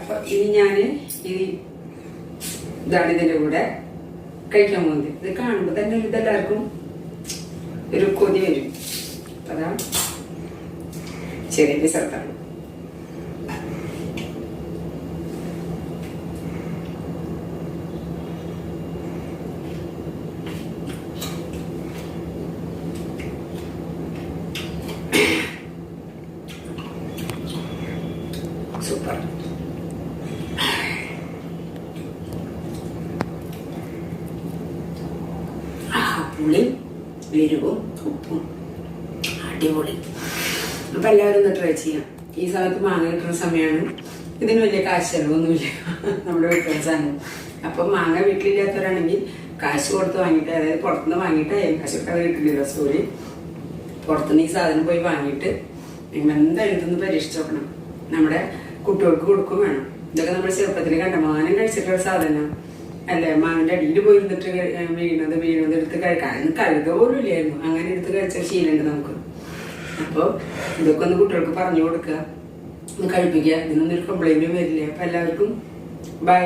അപ്പൊ ഇനി ഞാന് ഇതാണ് ഇതിന്റെ കൂടെ കഴിക്കാൻ പോകുന്നത്. ഇത് കാണുമ്പോ തന്നെ ഇതെല്ലാവർക്കും ഒരു കൊതി വരും. അതാ ചെറിയ പിസർത്താണ്. സൂപ്പർ. പുളി, എരിവും, ഉപ്പും അടിപൊളി. അപ്പൊ എല്ലാവരും ഒന്ന് ട്രൈ ചെയ്യാം. ഈ സമയത്ത് മാങ്ങ കിട്ടുന്ന സമയമാണ്. ഇതിന് വലിയ കാശ് ചെലവൊന്നുമില്ല, നമ്മുടെ വീട്ടിലെ സാധനം. അപ്പൊ മാങ്ങ വീട്ടിലില്ലാത്തവരാണെങ്കിൽ കാശ് കൊടുത്ത് വാങ്ങിയിട്ട്, അതായത് പുറത്തുനിന്ന് വാങ്ങിയിട്ട് കാശൊക്കെ വീട്ടിലില്ല, സോറി, പുറത്തുനിന്ന് ഈ സാധനം പോയി വാങ്ങിയിട്ട് നിങ്ങൾ എന്തായാലും ഇതൊന്ന് പരീക്ഷിച്ച് നോക്കണം. നമ്മുടെ കുട്ടികൾക്ക് കൊടുക്കും വേണം. ഇതൊക്കെ നമ്മൾ ചെറുപ്പത്തിൽ കണ്ടമാനം കഴിച്ചിട്ടുള്ള സാധനം അല്ലേ. മാവിന്റെ അടിയിൽ പോയി ഇരുന്നിട്ട് വീണത് എടുത്ത് കഴിക്കാൻ കഴുക പോലും ഇല്ലായിരുന്നു. അങ്ങനെ എടുത്ത് കഴിച്ച ശീലമുണ്ട് നമുക്ക്. അപ്പോൾ ഇതൊക്കെ ഒന്ന് കുട്ടികൾക്ക് പറഞ്ഞു കൊടുക്കുക, ഒന്ന് കഴിപ്പിക്കുക. ഇതിനൊന്നും ഒരു കംപ്ലൈന്റും വരില്ല. അപ്പൊ എല്ലാവർക്കും ബൈ.